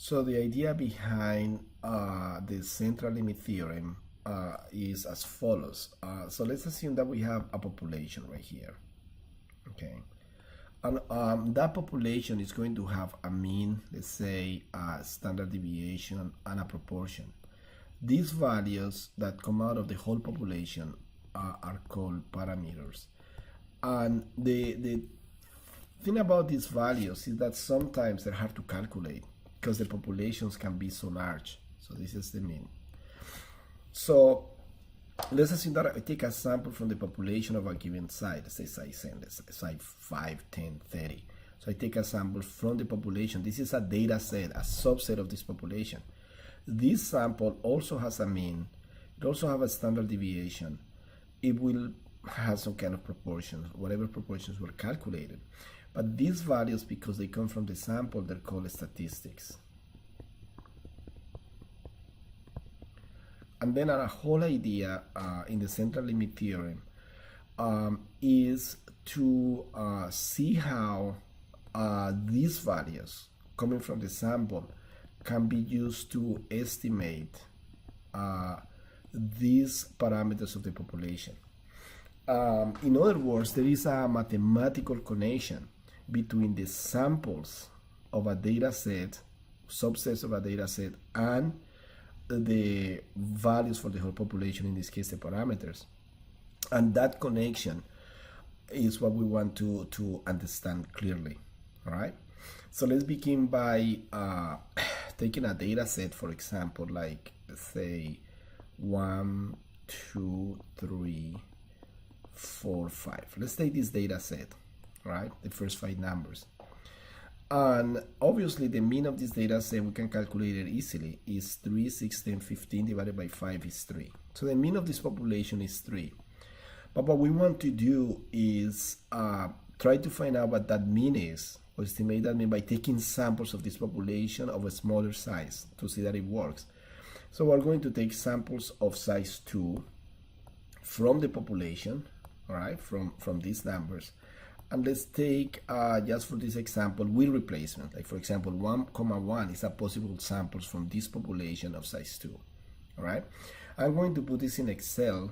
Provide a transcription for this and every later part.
So the idea behind the central limit theorem is as follows. So let's assume that we have a population right here, okay? And that population is going to have a mean, let's say a standard deviation and a proportion. These values that come out of the whole population are called parameters. And the thing about these values is that sometimes they're hard to calculate because the populations can be so large. So this is the mean. So let's assume that I take a sample from the population of a given site, let's say size n, let's say site 5, 10, 30. So I take a sample from the population. This is a data set, a subset of this population. This sample also has a mean. It also has a standard deviation. It will have some kind of proportions, whatever proportions were calculated. But these values, because they come from the sample, they're called statistics. And then our whole idea in the central limit theorem is to see how these values coming from the sample can be used to estimate these parameters of the population. In other words, there is a mathematical connection between the samples of a data set, subsets of a data set, and the values for the whole population, in this case the parameters. And that connection is what we want to understand clearly. All right, so let's begin by taking a data set, for example, like let's say 1, 2, 3, 4, 5. Let's take this data set, right? The first 5 numbers. And obviously the mean of this data set, we can calculate it easily, is 3, 6, 10, 15 divided by 5 is 3. So the mean of this population is 3. But what we want to do is try to find out what that mean is, or estimate that mean by taking samples of this population of a smaller size to see that it works. So we're going to take samples of size 2 from the population, all right, from these numbers. And let's take, just for this example, wheel replacement. Like for example, 1,1 is a possible samples from this population of size 2. All right. I'm going to put this in Excel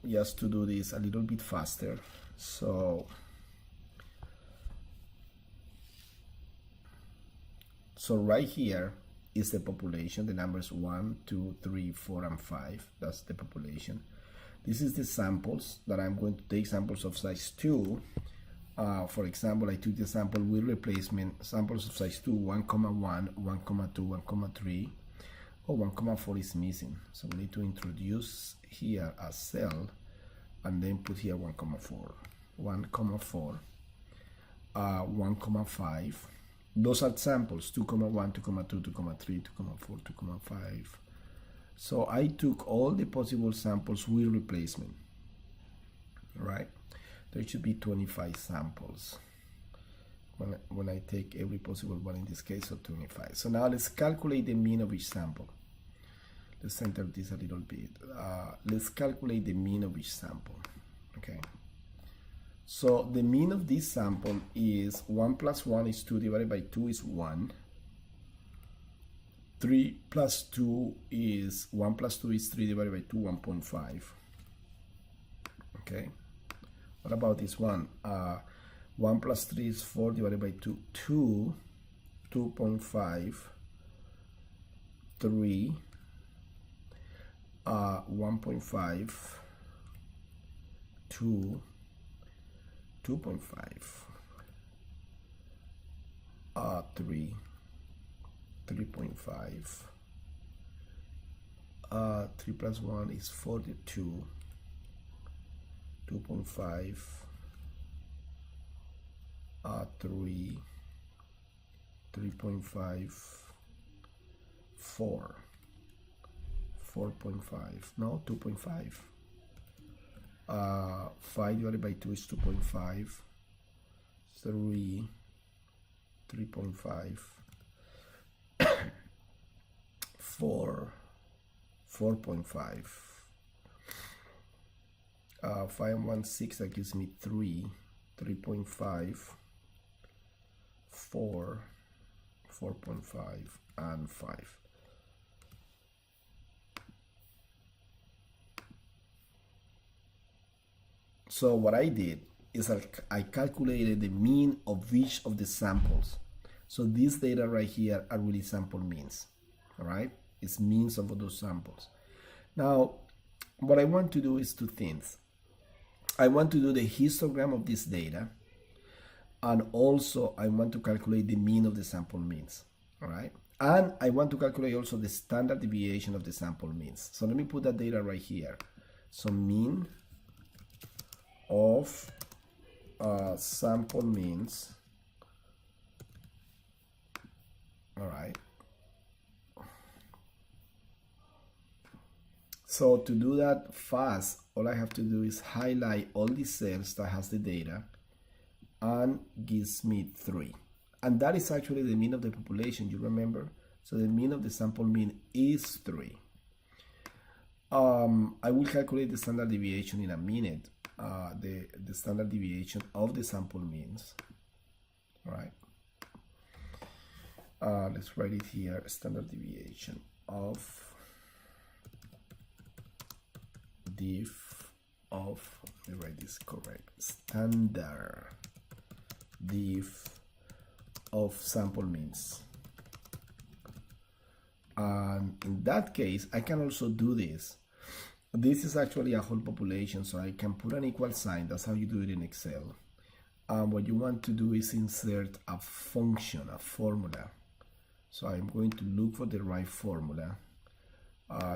just to do this a little bit faster. So right here is the population, the numbers 1, 2, 3, 4, and 5. That's the population. This is the samples that I'm going to take, samples of size 2. For example, I took the sample wheel replacement, samples of size 2, 1,1, 1,2, 1,3. Oh, 1,4 is missing. So we need to introduce here a cell and then put here 1,4. 1,4, 1,5. Those are samples, 2,1, 2,2, 2,3, 2,4, 2,5. So I took all the possible samples wheel replacement, right? There should be 25 samples when I take every possible one in this case, so 25. So now let's calculate the mean of each sample. Let's center this a little bit. Let's calculate the mean of each sample, okay? So the mean of this sample is 1 plus 1 is 2 divided by 2 is 1. 3 plus 2 is 1 plus 2 is 3 divided by 2, 1.5. Okay. What about this one? 1 plus 3 is 4 divided by 2, 2, 2.5, 3, 1.5, 2, 2.5, 3, 3.5, 3 plus 1 is 42, 2.5, 3, 3.5, 4, 4.5, no, 2.5, 5 divided by 2 is 2.5, 3, 3.5, 4, 4.5, 5 and 1, 6, that gives me 3, 3.5, 4, 4.5, and 5. So what I did is I calculated the mean of each of the samples. So these data right here are really sample means, all right? It's means of those samples. Now, what I want to do is two things. I want to do the histogram of this data, and also I want to calculate the mean of the sample means, all right? And I want to calculate also the standard deviation of the sample means. So let me put that data right here. So mean of sample means, all right? So to do that fast, all I have to do is highlight all the cells that has the data and gives me 3. And that is actually the mean of the population, you remember? So the mean of the sample mean is 3. I will calculate the standard deviation in a minute, the standard deviation of the sample means, all right? Let's write it here, standard deviation of diff of, let me write this correct, standard diff of sample means. And in that case, I can also do this. This is actually a whole population, so I can put an equal sign. That's how you do it in Excel. What you want to do is insert a function, a formula. So I'm going to look for the right formula.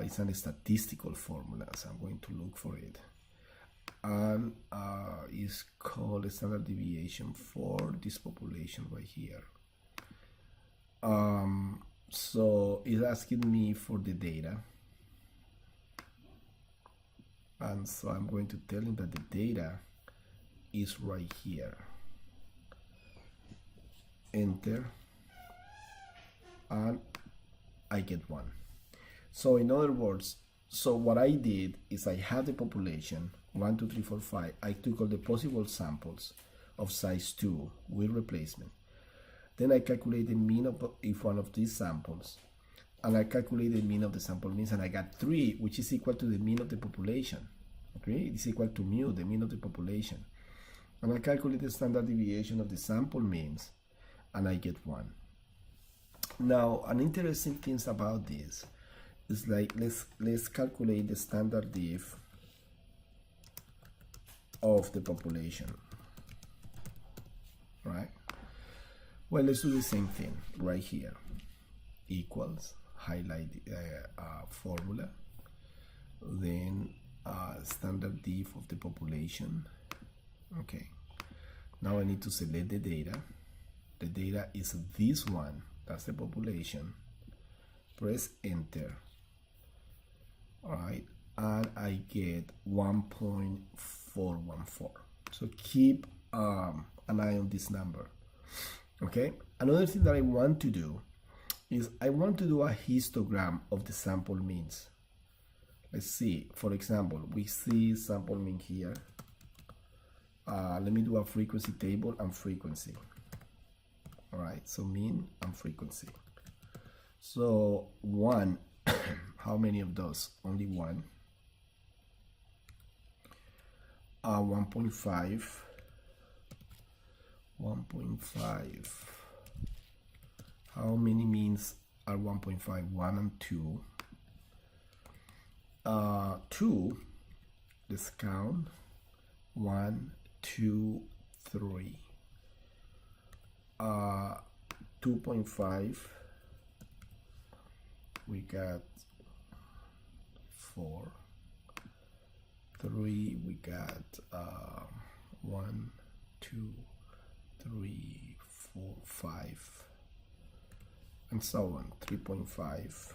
It's a statistical formula, so I'm going to look for it. And it's called a standard deviation for this population right here. So it's asking me for the data. And so I'm going to tell him that the data is right here. Enter. And I get 1. So in other words, so what I did is I had the population 1, 2, 3, 4, 5. I took all the possible samples of size 2 with replacement. Then I calculated the mean of each one of these samples, and I calculated the mean of the sample means, and I got 3, which is equal to the mean of the population. Okay, it's equal to mu, the mean of the population. And I calculate the standard deviation of the sample means, and I get 1. Now, an interesting thing about this is, like, let's calculate the standard diff of the population, right? Well, let's do the same thing right here. Equals, highlight formula, then standard diff of the population. Okay, now I need to select the data. The data is this one, that's the population. Press enter. All right, and I get 1.414. So keep an eye on this number. Okay, another thing that I want to do is I want to do a histogram of the sample means. Let's see, for example, we see sample mean here. Let me do a frequency table and frequency. All right, so mean and frequency. So 1, how many of those? Only 1. 1.5. 1.5. How many means are 1.5? 1 and 2. 2. Let's count. 1, 2, 3. 2.5. We got 4. 3. We got 1, 2, 3, 4, 5, and so on. 3.5.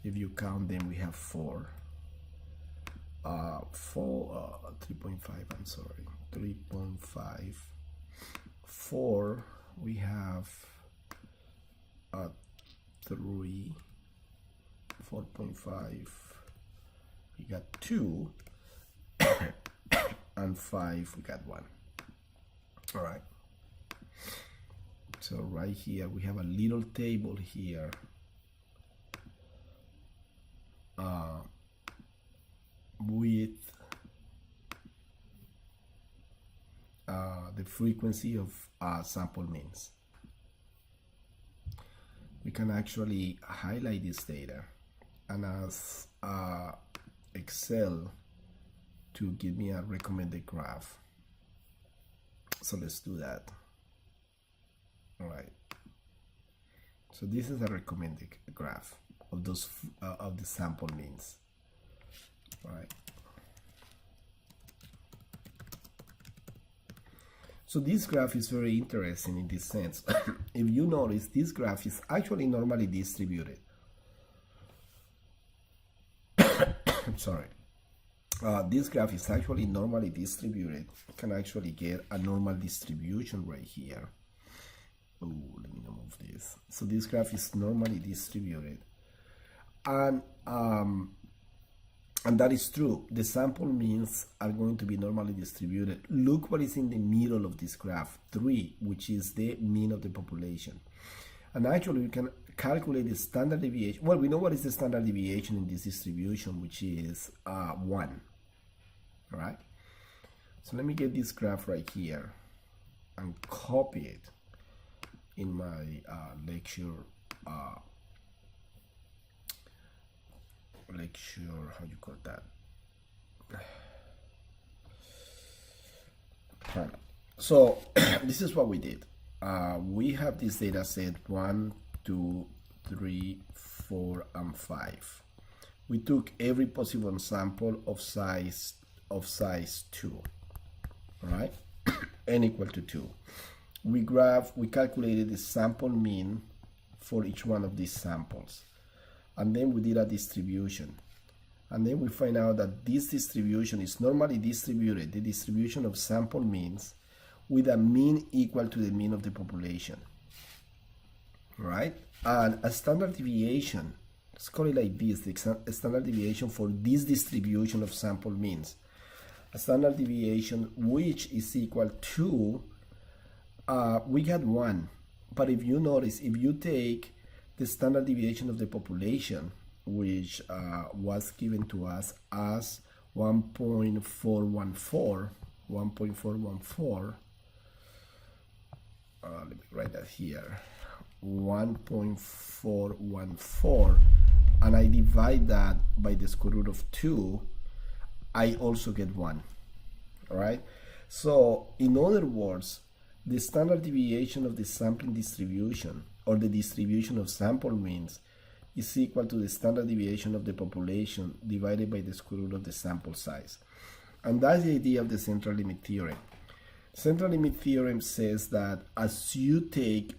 If you count them, we have 4. 3.5. I'm sorry. 3.5. 4. We have 3. 4.5. We got 2, and 5. We got 1. All right. So right here we have a little table here with the frequency of sample means. We can actually highlight this data and ask Excel to give me a recommended graph. So let's do that. All right. So this is a recommended graph of those of the sample means. All right. So this graph is very interesting in this sense. If you notice, this graph is actually normally distributed. I'm sorry. This graph is actually normally distributed. You can actually get a normal distribution right here. Oh, let me remove this. So this graph is normally distributed. And that is true. The sample means are going to be normally distributed. Look what is in the middle of this graph, 3, which is the mean of the population. And actually, we can calculate the standard deviation. Well, we know what is the standard deviation in this distribution, which is 1. All right? So let me get this graph right here and copy it in my lecture, how you call that? So this is what we did. We have this data set 1, 2, 3, 4, and 5. We took every possible sample of size 2. All right, n equal to 2. We calculated the sample mean for each one of these samples. And then we did a distribution. And then we find out that this distribution is normally distributed, the distribution of sample means, with a mean equal to the mean of the population. Right? And a standard deviation, let's call it like this, the standard deviation for this distribution of sample means. A standard deviation which is equal to, we got 1. But if you notice, if you take the standard deviation of the population, which was given to us as 1.414, let me write that here, 1.414, and I divide that by the square root of 2, I also get 1. All right? So, in other words, the standard deviation of the sampling distribution, or the distribution of sample means, is equal to the standard deviation of the population divided by the square root of the sample size. And that's the idea of the central limit theorem. Central limit theorem says that as you take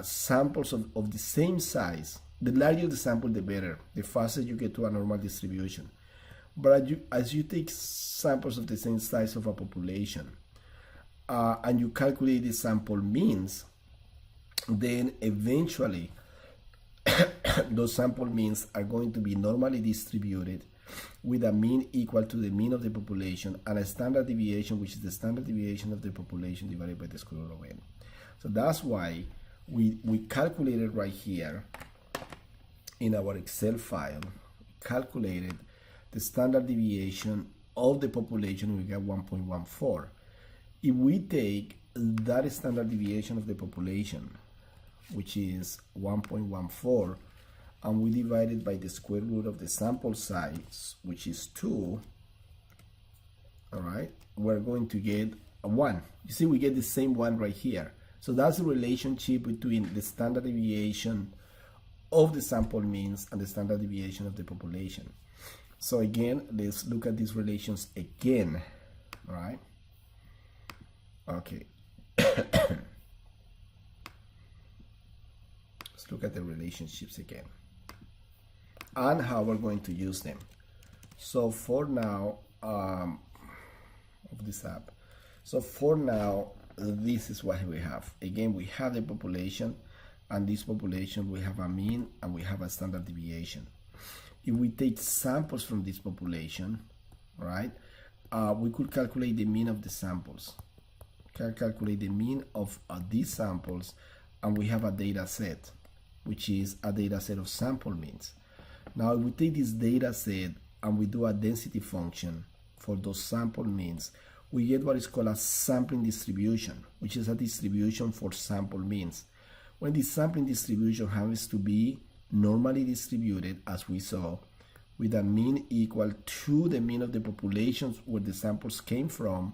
samples of the same size, the larger the sample, the better, the faster you get to a normal distribution. But as you take samples of the same size of a population, and you calculate the sample means, then eventually those sample means are going to be normally distributed with a mean equal to the mean of the population and a standard deviation, which is the standard deviation of the population divided by the square root of n. So that's why we calculated right here in our Excel file, calculated the standard deviation of the population. We got 1.14. If we take that standard deviation of the population, which is 1.14, and we divide it by the square root of the sample size, which is 2, all right, we're going to get a 1. You see, we get the same 1 right here. So that's the relationship between the standard deviation of the sample means and the standard deviation of the population. So again, let's look at these relations again, all right? Okay. Let's look at the relationships again and how we're going to use them. So for now, of this app. So for now, this is what we have. Again, we have the population, and this population, we have a mean and we have a standard deviation. If we take samples from this population, right, we could calculate the mean of the samples. Can calculate the mean of these samples and we have a data set, which is a data set of sample means. Now, if we take this data set and we do a density function for those sample means, we get what is called a sampling distribution, which is a distribution for sample means. When this sampling distribution happens to be normally distributed, as we saw, with a mean equal to the mean of the populations where the samples came from,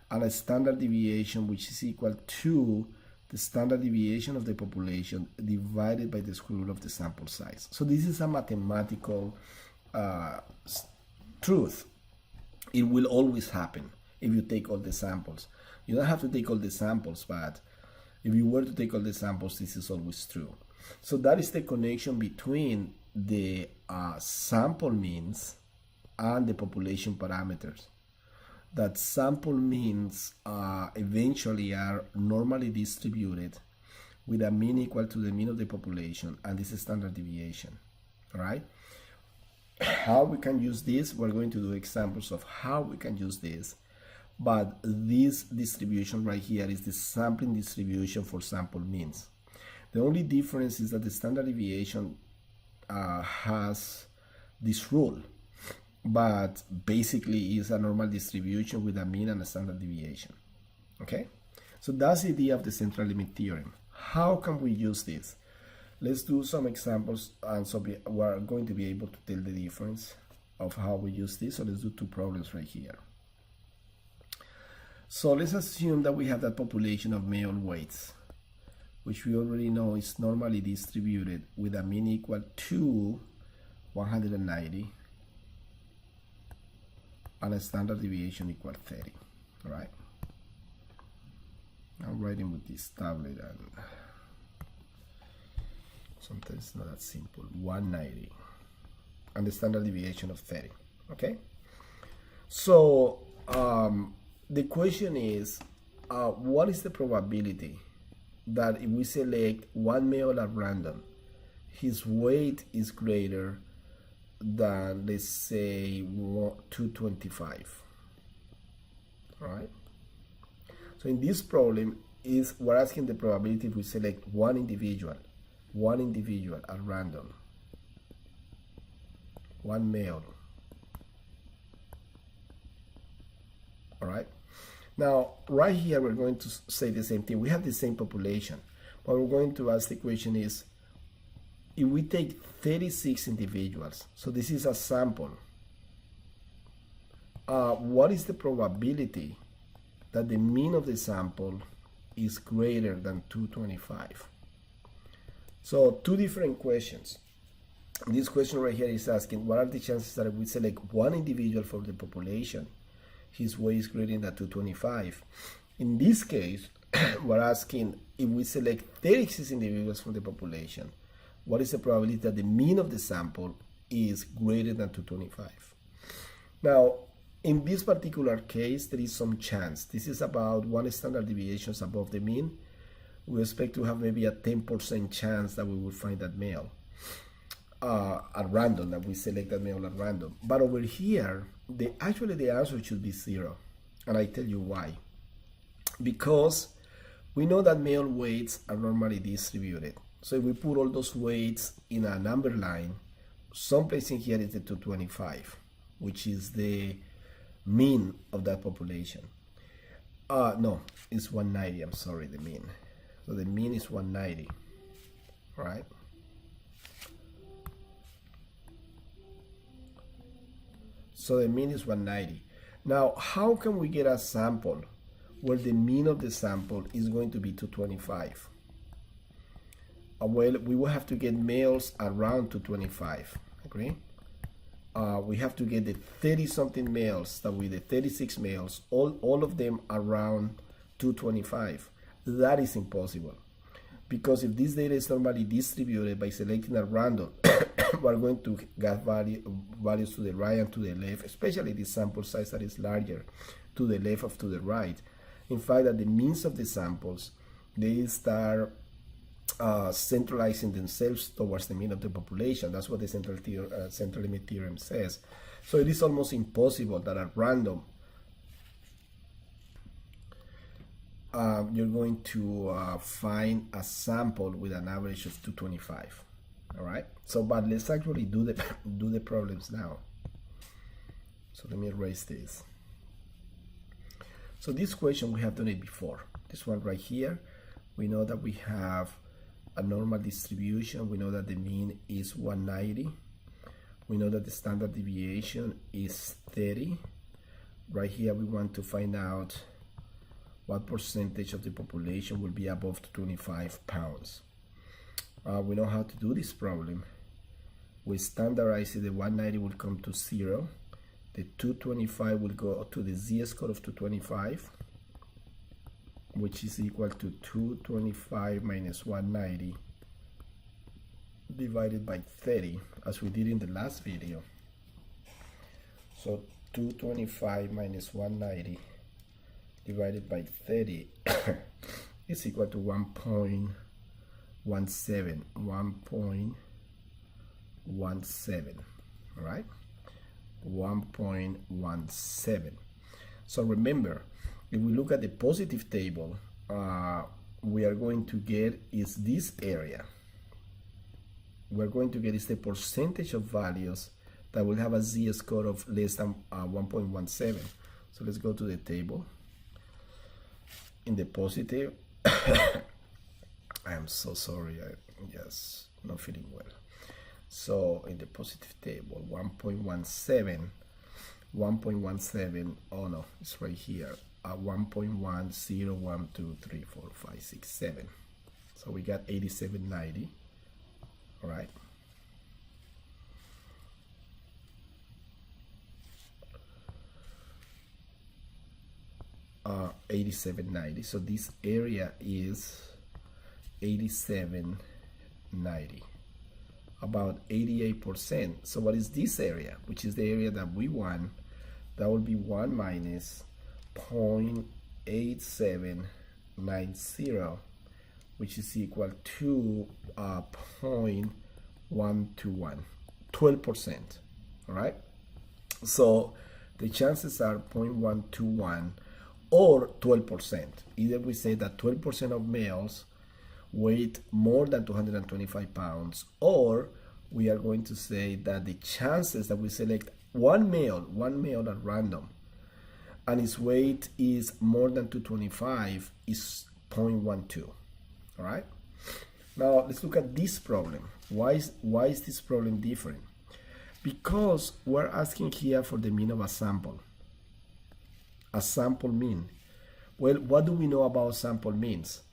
and a standard deviation which is equal to the standard deviation of the population divided by the square root of the sample size. So this is a mathematical truth. It will always happen if you take all the samples. You don't have to take all the samples, but if you were to take all the samples, this is always true. So that is the connection between the sample means and the population parameters. That sample means eventually are normally distributed with a mean equal to the mean of the population, and this is standard deviation. All right? How we can use this, we're going to do examples of how we can use this, but this distribution right here is the sampling distribution for sample means. The only difference is that the standard deviation has this rule, but basically is a normal distribution with a mean and a standard deviation. Okay, so that's the idea of the central limit theorem. How can we use this? Let's do some examples, and so we're going to be able to tell the difference of how we use this. So let's do two problems right here. So let's assume that we have that population of male weights, which we already know is normally distributed with a mean equal to 190 and a standard deviation equal 30. All right. I'm writing with this tablet, and sometimes it's not that simple. 190 and the standard deviation of 30. Okay. So the question is, what is the probability that if we select one male at random, his weight is greater than, let's say, 225, right? So in this problem, we're asking the probability if we select one individual at random, one male. All right. Now, right here, we're going to say the same thing. We have the same population, but we're going to ask the question is, if we take 36 individuals, so this is a sample, what is the probability that the mean of the sample is greater than 225? So two different questions. This question right here is asking, what are the chances that if we select one individual for the population, his weight is greater than 225? In this case, we're asking, if we select 36 individuals from the population, what is the probability that the mean of the sample is greater than 225? Now, in this particular case, there is some chance. This is about one standard deviation above the mean. We expect to have maybe a 10% chance that we will find that male at random, that we select that male at random. But over here, actually the answer should be 0. And I tell you why. Because we know that male weights are normally distributed. So if we put all those weights in a number line, someplace in here is the 225, which is the mean of that population. No, it's 190. I'm sorry, the mean. So the mean is 190, right? So the mean is 190. Now, how can we get a sample where the mean of the sample is going to be 225? Well, we will have to get males around 225, agree? We have to get the 30-something males, that with the 36 males, all of them around 225. That is impossible, because if this data is normally distributed by selecting at random, we're going to get values to the right and to the left, especially the sample size that is larger, to the left or to the right. In fact, at the means of the samples, they start centralizing themselves towards the mean of the population. That's what the central limit theorem says. So it is almost impossible that at random you're going to find a sample with an average of 225. All right. So, but let's actually do the do the problems now. So let me erase this. So this question, we have done it before. This one right here, we know that we have a normal distribution. We know that the mean is 190. We know that the standard deviation is 30. Right here, we want to find out what percentage of the population will be above 25 pounds. We know how to do this problem. We standardize it. The 190 will come to 0. The 225 will go to the z-score of 225, which is equal to 225 minus 190 divided by 30, as we did in the last video. So 225 minus 190 divided by 30 is equal to 1.17. 1.17, all right? 1.17. So remember, if we look at the positive table, we are going to get is this area. We're going to get is the percentage of values that will have a z-score of less than 1.17. So let's go to the table. In the positive, I am so sorry, I'm just not feeling well. So in the positive table, 1.17, oh no, it's right here, 1.10, 1, 2, 3, 4, 5, 6, 7. So we got 8790, all right? Uh, 8790, so this area is 8790. About 88%. So what is this area, which is the area that we want? That will be 1 minus 0.8790, which is equal to 0.121, 12%. All right. So the chances are 0.121 or 12%. Either we say that 12% of males weight more than 225 pounds, or we are going to say that the chances that we select one male at random and his weight is more than 225 is 0.12. All right. Now let's look at this problem. Why is this problem different? Because we're asking here for the mean of a sample mean. Well, what do we know about sample means?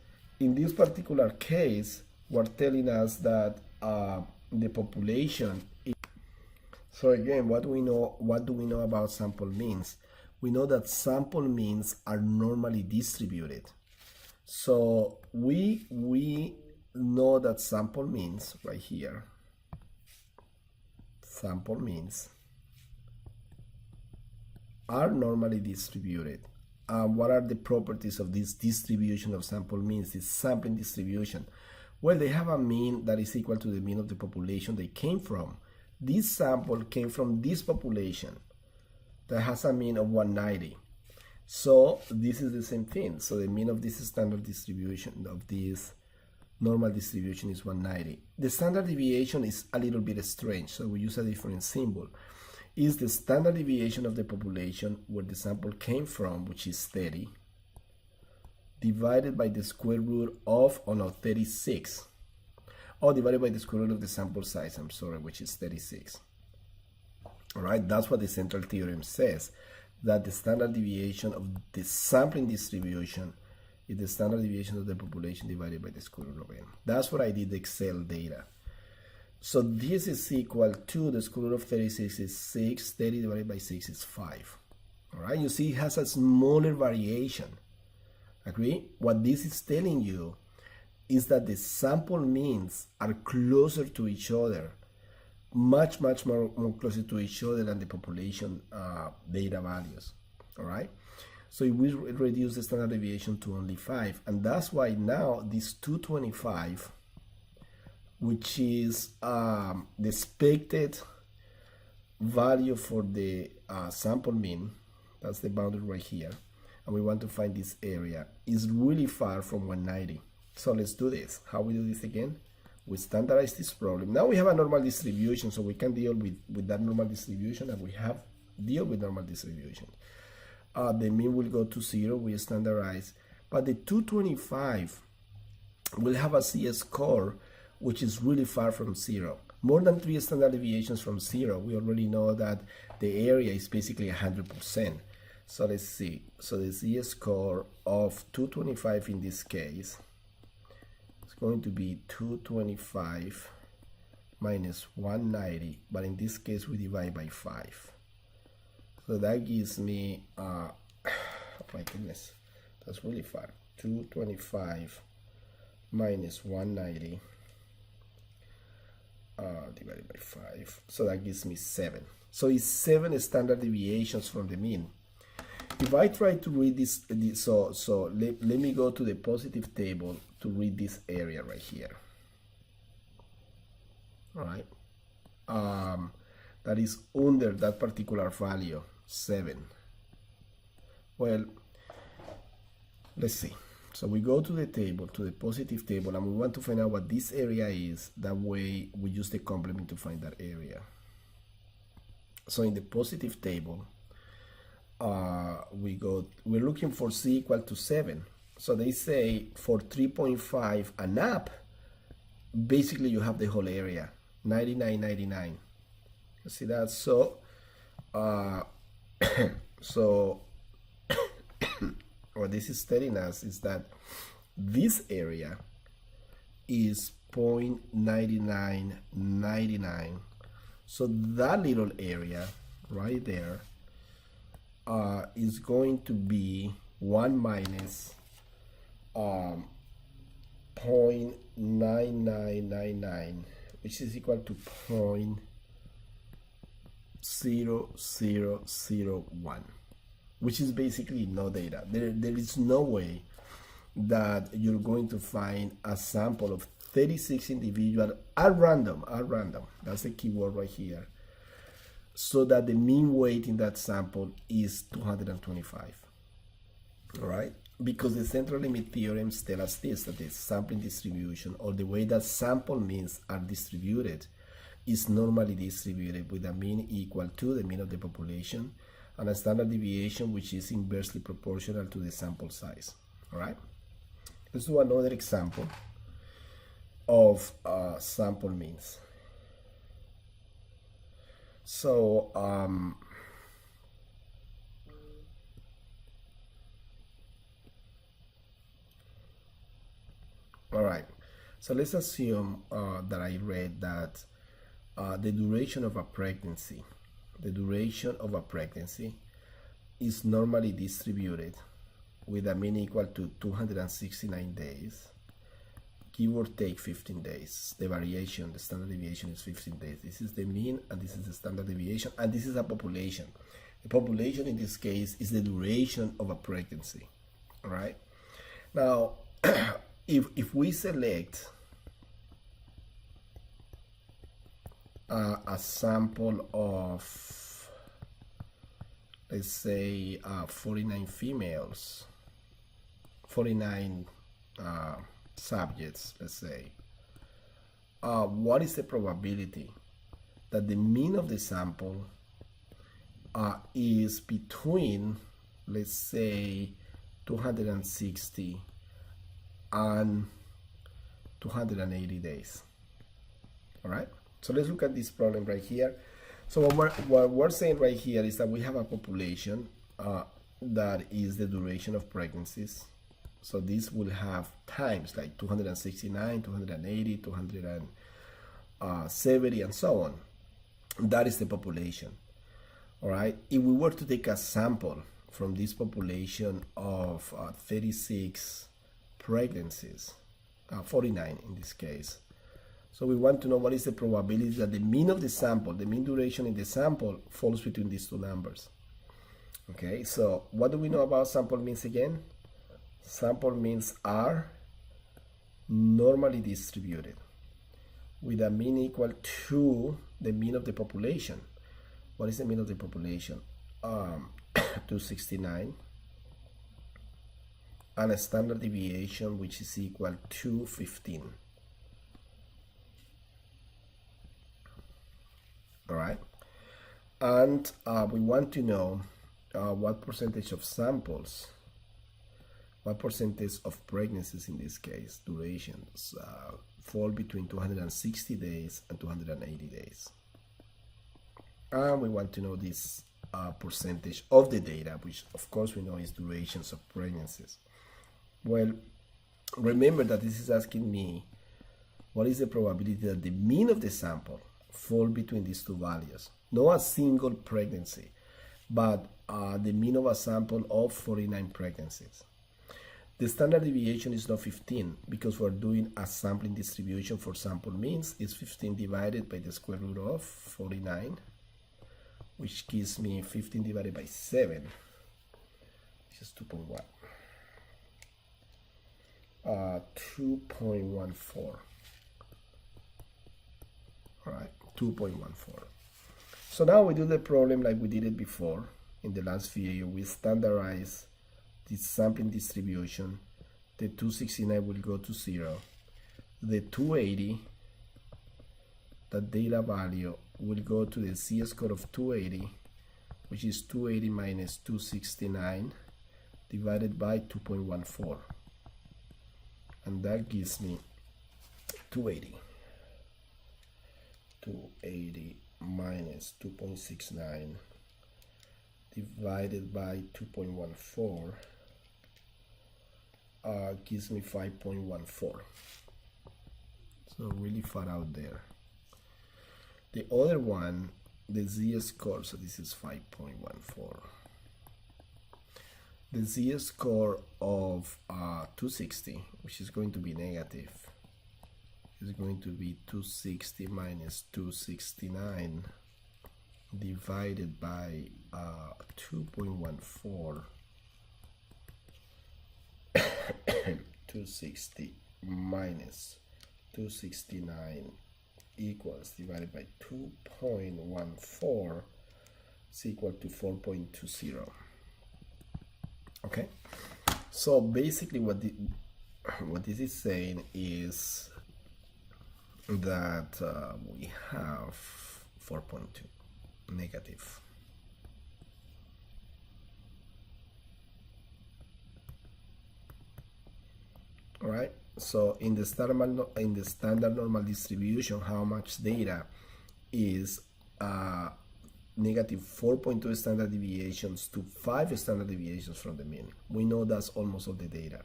In this particular case, we're telling us that the population is, so again, what do we know about sample means? We know that sample means are normally distributed. So we know that sample means right here, sample means are normally distributed. What are the properties of this distribution of sample means, this sampling distribution? Well, they have a mean that is equal to the mean of the population they came from. This sample came from this population that has a mean of 190. So this is the same thing. So the mean of this standard distribution, of this normal distribution, is 190. The standard deviation is a little bit strange, so we use a different symbol. Is the standard deviation of the population where the sample came from, which is 30, divided by the square root of, 36. Oh, divided by the square root of the sample size, I'm sorry, which is 36. All right, that's what the central theorem says, that the standard deviation of the sampling distribution is the standard deviation of the population divided by the square root of n. That's what I did the Excel data. So this is equal to the square root of 36 is 6, 30 divided by 6 is 5. All right, you see it has a smaller variation. Agree? What this is telling you is that the sample means are closer to each other, much more closer to each other than the population data values. All right, so we reduce the standard deviation to only 5, and that's why now this 225, which is the expected value for the sample mean, that's the boundary right here, and we want to find this area, is really far from 190. So let's do this. How we do this again? We standardize this problem. Now we have a normal distribution, so we can deal with that normal distribution, and we have deal with normal distribution. The mean will go to 0, we standardize, but the 225 will have a z-score which is really far from 0. More than 3 standard deviations from 0, we already know that the area is basically 100%. So let's see. So the z-score of 225 in this case is going to be 225 minus 190, but in this case we divide by 5. So that gives me, oh my goodness, that's really far. 225 minus 190 divided by 5. So that gives me 7. So it's 7 standard deviations from the mean. If I try to read this, let me go to the positive table to read this area right here. All right. That is under that particular value, 7. Well, let's see. So we go to the table, to the positive table, and we want to find out what this area is. That way we use the complement to find that area. So in the positive table, we're looking for c equal to 7. So they say for 3.5 and up, basically you have the whole area, 99, 99. You see that? So what this is telling us is that this area is 0.9999. So that little area right there is going to be 1 minus 0.9999, which is equal to 0.0001, which is basically no data. There is no way that you're going to find a sample of 36 individuals at random. That's the key word right here. So that the mean weight in that sample is 225. All right? Because the central limit theorems tell us this, that the sampling distribution, or the way that sample means are distributed, is normally distributed with a mean equal to the mean of the population and a standard deviation which is inversely proportional to the sample size. All right? Let's do another example of sample means. So, all right. So let's assume that I read that the duration of a pregnancy is normally distributed with a mean equal to 269 days, give or take 15 days. The variation, the standard deviation is 15 days. This is the mean and this is the standard deviation, and this is a population. The population in this case is the duration of a pregnancy. All right. Now, if we select a sample of, let's say, 49 females, 49 subjects, let's say, what is the probability that the mean of the sample is between, let's say, 260 and 280 days? All right, so let's look at this problem right here. So what we're saying right here is that we have a population that is the duration of pregnancies. So this will have times like 269, 280, 270, and so on. That is the population. All right. If we were to take a sample from this population of 36 pregnancies, 49 in this case. So we want to know what is the probability that the mean of the sample, the mean duration in the sample, falls between these two numbers. Okay, so what do we know about sample means again? Sample means are normally distributed with a mean equal to the mean of the population. What is the mean of the population? 269 and a standard deviation which is equal to 15. All right, and we want to know what percentage of samples, what percentage of pregnancies in this case, durations, fall between 260 days and 280 days. And we want to know this percentage of the data, which of course we know is durations of pregnancies. Well, remember that this is asking me what is the probability that the mean of the sample fall between these two values. Not a single pregnancy, but the mean of a sample of 49 pregnancies. The standard deviation is not 15 because we're doing a sampling distribution for sample means. It's 15 divided by the square root of 49, which gives me 15 divided by 7, which is 2.1. 2.14. All right, 2.14. So now we do the problem like we did it before in the last video. We standardize this sampling distribution. The 269 will go to 0. The 280, the data value, will go to the z-score of 280, which is 280 minus 269 divided by 2.14. And that gives me 280. 280 minus 2.69 divided by 2.14 gives me 5.14. So really far out there. The other one, the z-score, so this is 5.14. The z-score of 260, which is going to be negative, is going to be 260 minus 269 divided by 2.14. 260 minus 269 equals divided by 2.14 is equal to 4.20. Okay, so basically what this is saying is that we have 4.2 negative. All right, so in the standard normal distribution, how much data is negative 4.2 standard deviations to 5 standard deviations from the mean? We know that's almost all the data.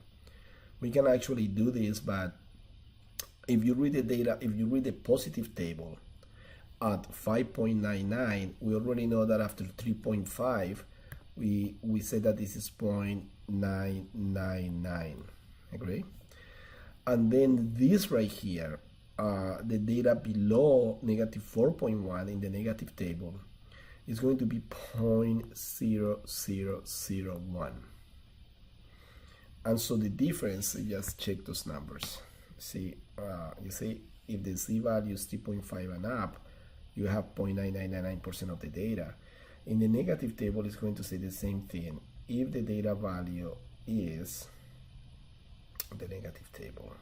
We can actually do this, but if you read the data, if you read the positive table at 5.99, we already know that after 3.5, we say that this is 0.999. Agree? And then this right here, the data below negative 4.1 in the negative table is going to be 0.0001. And so the difference, just check those numbers. See, you see, if the z value is 3.5 and up, you have 0.9999% of the data. In the negative table, it's going to say the same thing. If the data value is the negative table,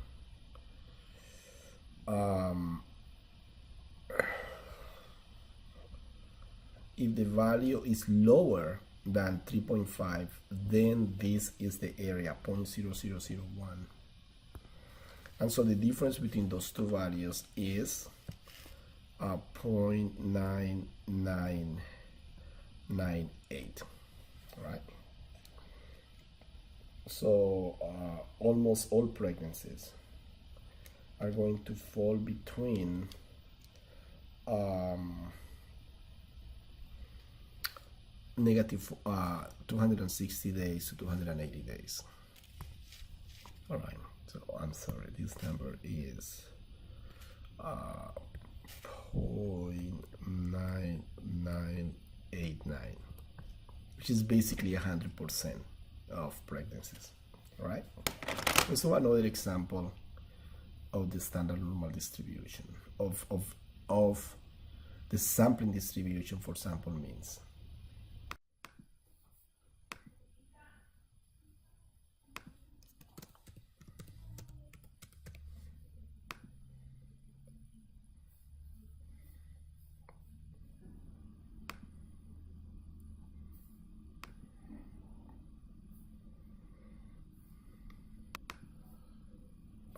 if the value is lower than 3.5, then this is the area, 0.0001. And so the difference between those two values is 0.9998. Right? So almost all pregnancies are going to fall between negative 260 days to 280 days. All right, so I'm sorry, this number is 0.9989, which is basically 100% of pregnancies. All right, let's do another example of the standard normal distribution, of the sampling distribution for sample means.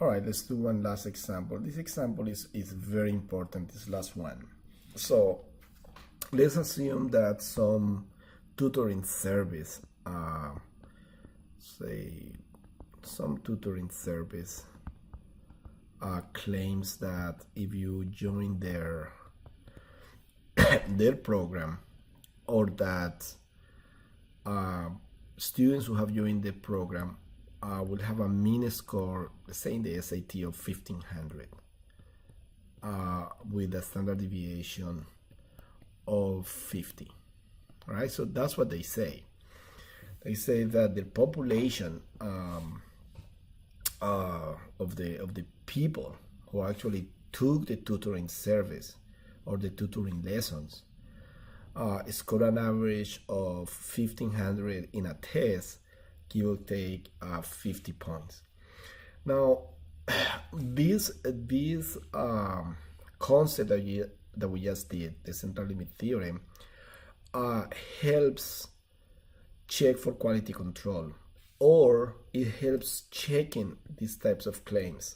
All right, let's do one last example. This example is very important, this last one. So let's assume that some tutoring service, say some tutoring service claims that if you join their their program, or that students who have joined the program will have a mean score, let's say in the SAT, of 1500 with a standard deviation of 50. All right, so that's what they say. They say that the population of the people who actually took the tutoring service or the tutoring lessons scored an average of 1500 in a test, give or take 50 points. Now, this concept that we just did, the central limit theorem, helps check for quality control, or it helps checking these types of claims.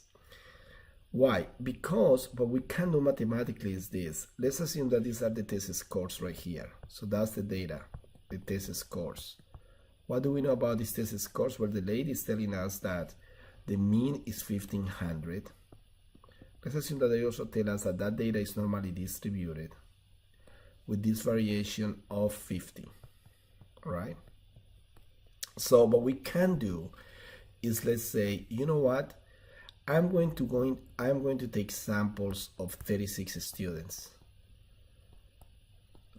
Why? Because what we can do mathematically is this. Let's assume that these are the test scores right here. So that's the data, the test scores. What do we know about these test scores? Well, the lady is telling us that the mean is 1500. Let's assume that they also tell us that that data is normally distributed with this variation of 50. All right? So what we can do is, let's say, you know what? I'm going to take samples of 36 students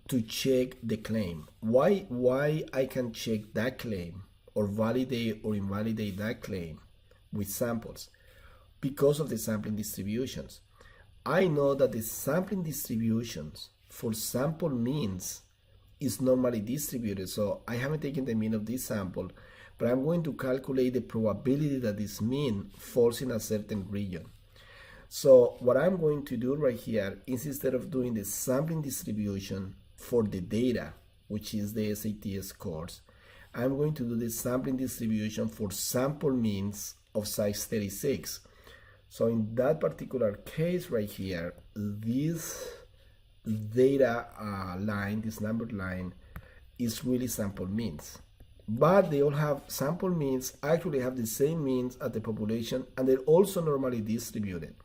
to check the claim. Why I can check that claim or validate or invalidate that claim with samples? Because of the sampling distributions. I know that the sampling distributions for sample means is normally distributed. So I haven't taken the mean of this sample, but I'm going to calculate the probability that this mean falls in a certain region. So what I'm going to do right here is, instead of doing the sampling distribution for the data, which is the SAT scores, I'm going to do the sampling distribution for sample means of size 36. So in that particular case right here, this data line, this numbered line, is really sample means. But they all have sample means, actually have the same means as the population, and they're also normally distributed.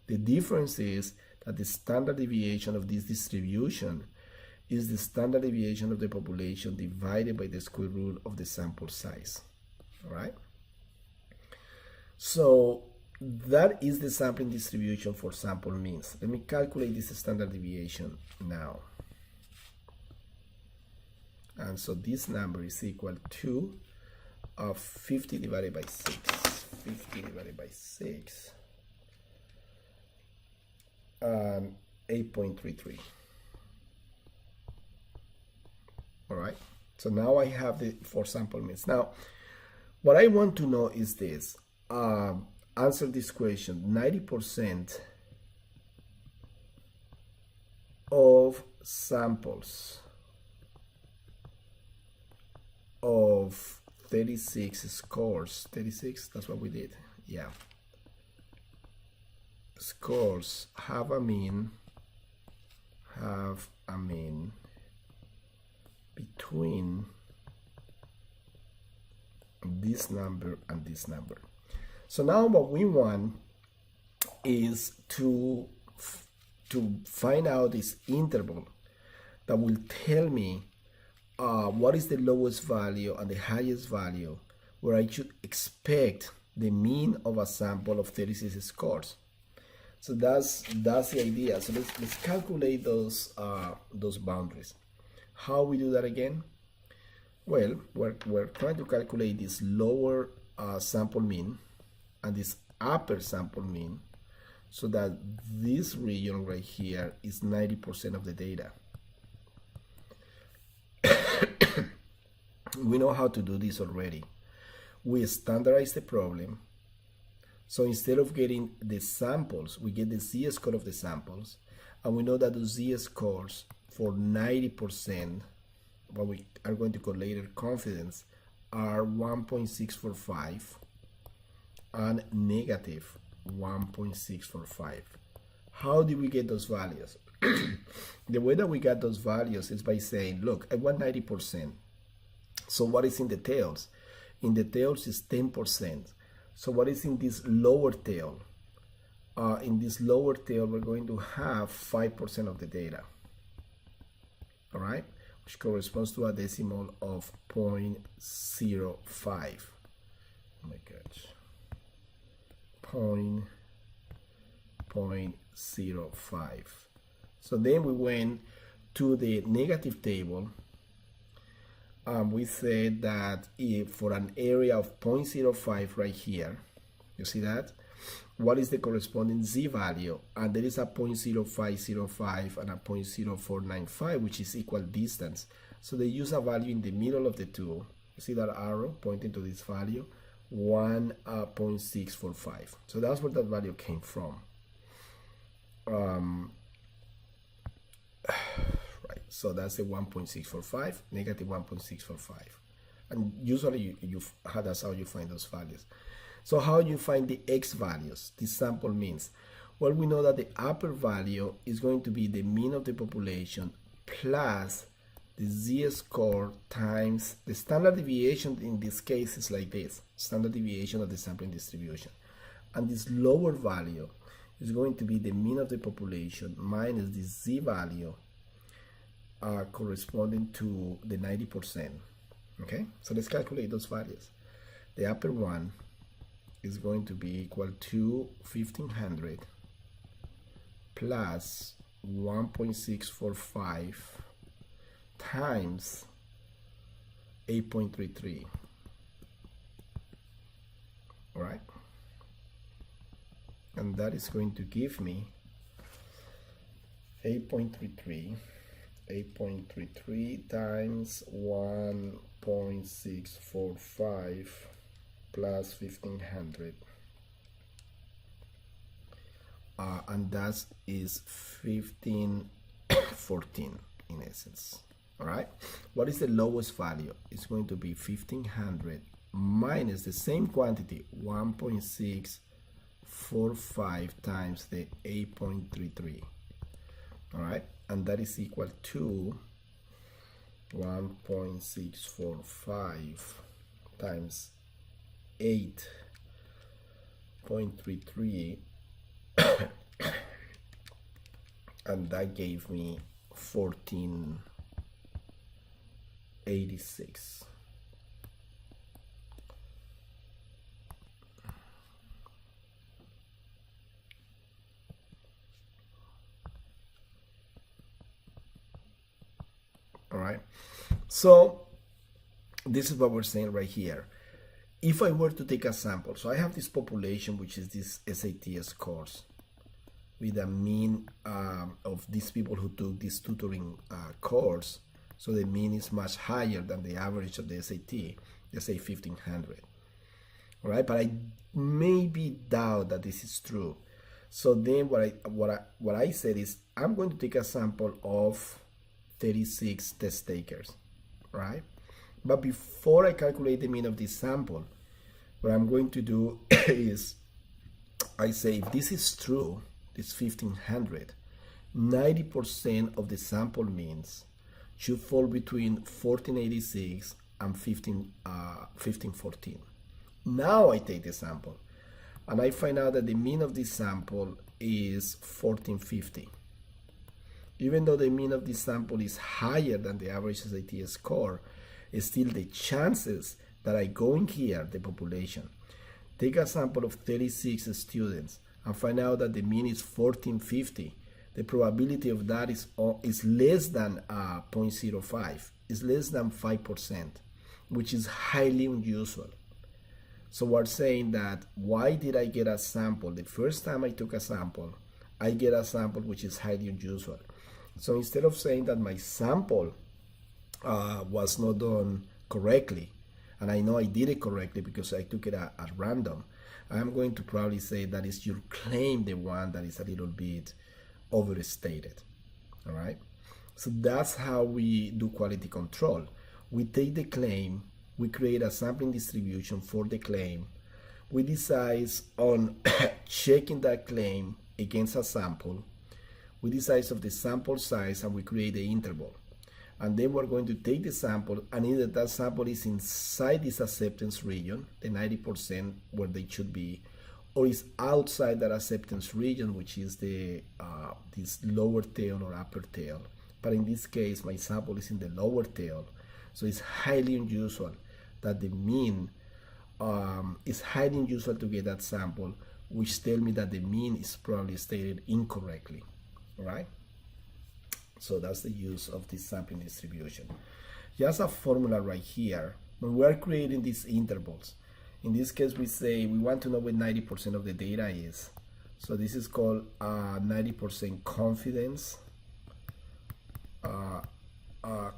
The difference is that the standard deviation of this distribution is the standard deviation of the population divided by the square root of the sample size. All right? So that is the sampling distribution for sample means. Let me calculate this standard deviation now. And so this number is equal to 50 divided by 6. 50 divided by 6. 8.33. All right. So now I have the four sample means. Now, what I want to know is this. Answer this question. 90% of samples of 36 scores, 36, that's what we did, yeah, scores have a mean between this number and this number. So now what we want is to find out this interval that will tell me what is the lowest value and the highest value where I should expect the mean of a sample of 36 scores. So that's the idea. So let's calculate those boundaries. How we do that again? Well, we're trying to calculate this lower sample mean and this upper sample mean, so that this region right here is 90% of the data. We know how to do this already. We standardize the problem. So instead of getting the samples, we get the z-score of the samples, and we know that the z-scores for 90%, what we are going to call later confidence, are 1.645, and negative 1.645. How did we get those values? The way that we got those values is by saying, look, I want 90%. So what is in the tails? In the tails is 10%. So what is in this lower tail? In this lower tail, we're going to have 5% of the data. All right, which corresponds to a decimal of 0.05. Oh my gosh. 0.05. So then we went to the negative table. We said that if for an area of 0.05 right here, you see that? What is the corresponding z value? And there is a 0.0505 and a 0.0495, which is equal distance. So they use a value in the middle of the two. You see that arrow pointing to this value? 1.645. So that's where that value came from. Right, so that's the 1.645, negative 1.645. And usually that's how you find those values. So how you find the x values, the sample means? Well, we know that the upper value is going to be the mean of the population plus the z-score times the standard deviation. In this case is like this, standard deviation of the sampling distribution. And this lower value is going to be the mean of the population minus the z value corresponding to the 90%. Okay, so let's calculate those values. The upper one is going to be equal to 1500 plus 1.645 times 8.33. All right, and that is going to give me 8.33 times 1.645 plus 1500, and that is 1514 in essence. All right, what is the lowest value? It's going to be 1500 minus the same quantity, 1.645 times the 8.33. all right, and that is equal to 1.645 times 8.33 and that gave me 1486. All right, so this is what we're saying right here. If I were to take a sample, so I have this population, which is this SAT scores, with a mean of these people who took this tutoring course, so the mean is much higher than the average of the SAT, let's say 1500. All right, but I maybe doubt that this is true. So then what I said is I'm going to take a sample of 36 test takers, right? But before I calculate the mean of this sample, what I'm going to do is I say if this is true, this 1500, 90% of the sample means should fall between 1486 and 1514. Now I take the sample and I find out that the mean of this sample is 1450. Even though the mean of this sample is higher than the average SAT score, still the chances that I go in here, the population, take a sample of 36 students and find out that the mean is 1450, the probability of that is less than 0.05, is less than 5%, which is highly unusual. So we're saying that why did I get a sample? The first time I took a sample, I get a sample which is highly unusual. So instead of saying that my sample was not done correctly, and I know I did it correctly because I took it at random, I'm going to probably say that is your claim, the one that is a little bit overstated. All right, so that's how we do quality control. We take the claim, we create a sampling distribution for the claim, we decide on checking that claim against a sample. We decide of the sample size and we create the interval. And then we're going to take the sample, and either that sample is inside this acceptance region, the 90% where they should be, or is outside that acceptance region, which is the this lower tail or upper tail. But in this case, my sample is in the lower tail, so it's highly unusual that the mean is highly unusual to get that sample, which tell me that the mean is probably stated incorrectly, right? So that's the use of this sampling distribution. Just a formula right here. When we're creating these intervals, in this case we say we want to know what 90% of the data is. So this is called 90% confidence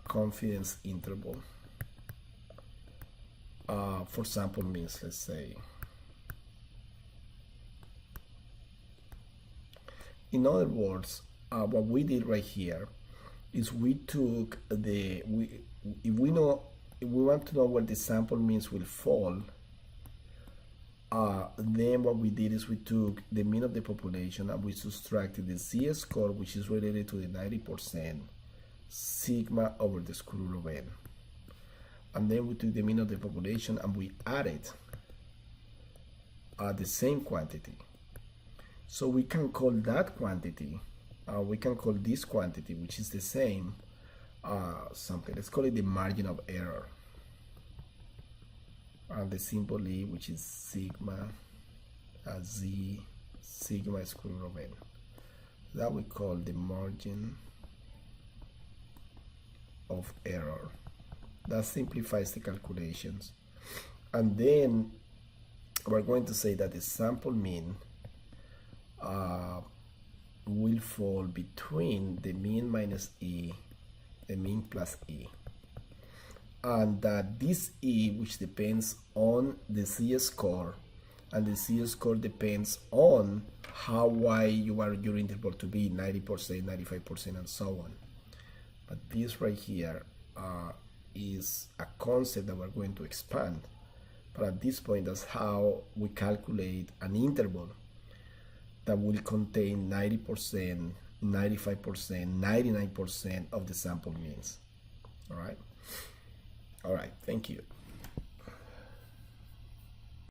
confidence interval for sample means, let's say. In other words, what we did right here is we took if we want to know where the sample means will fall, then what we did is we took the mean of the population and we subtracted the z-score, which is related to the 90%, sigma over the square root of n. And then we took the mean of the population and we added the same quantity. So we can call that quantity, we can call this quantity, which is the same, something. Let's call it the margin of error. And the symbol E, which is sigma z sigma square root of n. That we call the margin of error. That simplifies the calculations. And then we're going to say that the sample mean will fall between the mean minus E, the mean plus E. And that this E, which depends on the z-score, and the z-score depends on how wide you want your interval to be, 90%, 95%, and so on. But this right here is a concept that we're going to expand. But at this point, that's how we calculate an interval that will contain 90%, 95%, 99% of the sample means. All right? All right, thank you.